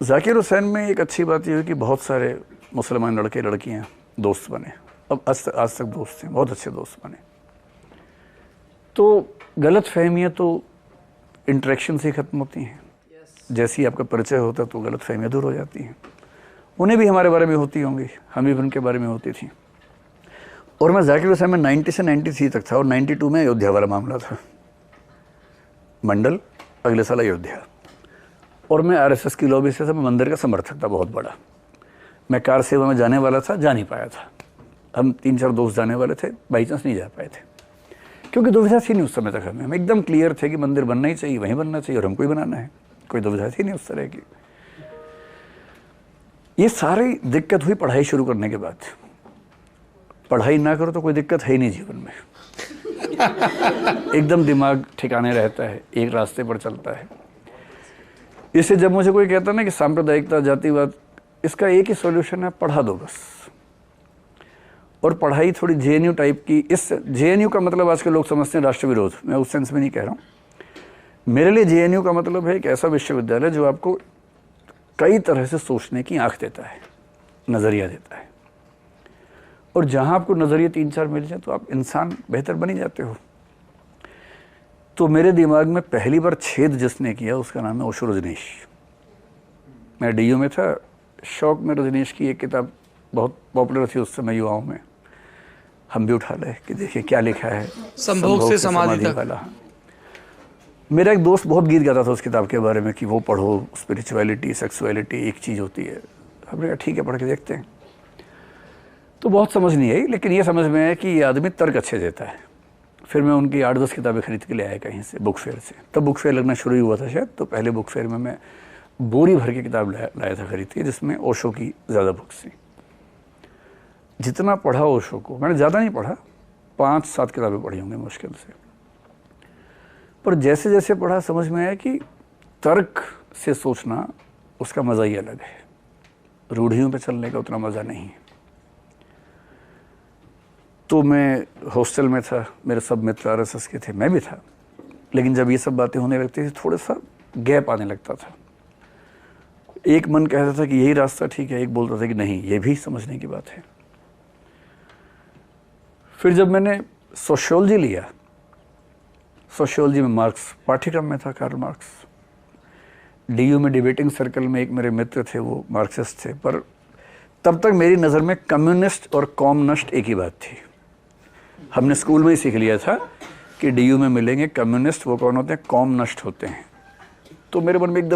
जाकिर हुसैन में एक अच्छी बात यह है कि बहुत सारे मुसलमान लड़के लड़कियां दोस्त बने, अब आज तक दोस्त हैं, बहुत अच्छे दोस्त बने। तो गलत फहमियाँ तो इंटरेक्शन से ख़त्म होती हैं। जैसे ही आपका परिचय होता है तो गलत फहमियाँ दूर हो जाती हैं। उन्हें भी हमारे बारे में होती होंगी, हमें भी उनके बारे में होती थी। और मैं जाकिर हुसैन में 90 से 93 तक था और 92 में अयोध्या वाला मामला था, मंडल अगले साल अयोध्या। और मैं आरएसएस की लॉबी से मंदिर का समर्थक था बहुत बड़ा। मैं कार सेवा में जाने वाला था, जा नहीं पाया था। हम 3-4 दोस्त जाने वाले थे, बाई चांस नहीं जा पाए थे क्योंकि दुविधा थी नहीं उस समय तक। हम एकदम क्लियर थे कि मंदिर बनना ही चाहिए, वहीं बनना चाहिए और हमको ही बनाना है, कोई दुविधा थी नहीं उस तरह की। ये सारी दिक्कत हुई पढ़ाई शुरू करने के बाद। पढ़ाई ना करो तो कोई दिक्कत है ही नहीं जीवन में। एकदम दिमाग ठिकाने रहता है, एक रास्ते पर चलता है। इससे जब मुझे कोई कहता ना कि सांप्रदायिकता, जातिवाद, इसका एक ही सॉल्यूशन है, पढ़ा दो बस। और पढ़ाई थोड़ी जेएनयू टाइप की, इस जेएनयू का मतलब आजकल लोग समझते हैं राष्ट्र विरोध, मैं उस सेंस में नहीं कह रहा हूँ। मेरे लिए जेएनयू का मतलब है एक ऐसा विश्वविद्यालय जो आपको कई तरह से सोचने की आंख देता है, नज़रिया देता है। और जहाँ आपको नज़रिए 3-4 मिल जाए तो आप इंसान बेहतर बनी जाते हो। तो मेरे दिमाग में पहली बार छेद जिसने किया उसका नाम है ओशो रजनीश। मैं डीयू में था, शौक में रजनीश की एक किताब बहुत पॉपुलर थी उस समय युवाओं में, हम भी उठा ले कि देखिए क्या लिखा है, संभोग से समाधि वाला। मेरा एक दोस्त बहुत गीत गाता था उस किताब के बारे में कि वो पढ़ो, स्पिरिचुअलिटी सेक्सुअलिटी एक चीज़ होती है। हमने कहा ठीक है, पढ़ के देखते हैं। तो बहुत समझ नहीं आई, लेकिन ये समझ में आया कि ये आदमी तर्क अच्छे देता है। फिर मैं उनकी 8-10 किताबें खरीद के ले आया कहीं से, बुक फेयर से। तब बुक फेयर लगना शुरू ही हुआ था शायद, तो पहले बुक फेयर में मैं बोरी भर के किताब लाया था खरीद के, जिसमें ओशो की ज़्यादा बुक्स थी। जितना पढ़ा ओशो को, मैंने ज़्यादा नहीं पढ़ा, 5-7 किताबें पढ़ी होंगी मुश्किल से। पर जैसे जैसे पढ़ा समझ में आया कि तर्क से सोचना उसका मज़ा ही अलग है, रूढ़ियों पे चलने का उतना मज़ा नहीं है। तो मैं हॉस्टल में था, मेरे सब मित्र आरएसएस के थे, मैं भी था। लेकिन जब ये सब बातें होने लगती थी थोड़ा सा गैप आने लगता था। एक मन कहता था कि यही रास्ता ठीक है, एक बोलता था कि नहीं, ये भी समझने की बात है। फिर जब मैंने सोशियोलॉजी लिया, सोशियोलॉजी में मार्क्स पाठ्यक्रम में था, कार्ल मार्क्स। डीयू में डिबेटिंग सर्कल में एक मेरे मित्र थे, वो मार्क्सिस्ट थे। पर तब तक मेरी नज़र में कम्युनिस्ट और कॉमनस्ट एक ही बात थी। हमने स्कूल में ही सीख लिया था कि डीयू में मिलेंगे कम्युनिस्ट, वो कौन होते हैं, कॉमनस्ट होते हैं। तो मेरे मन में एकदम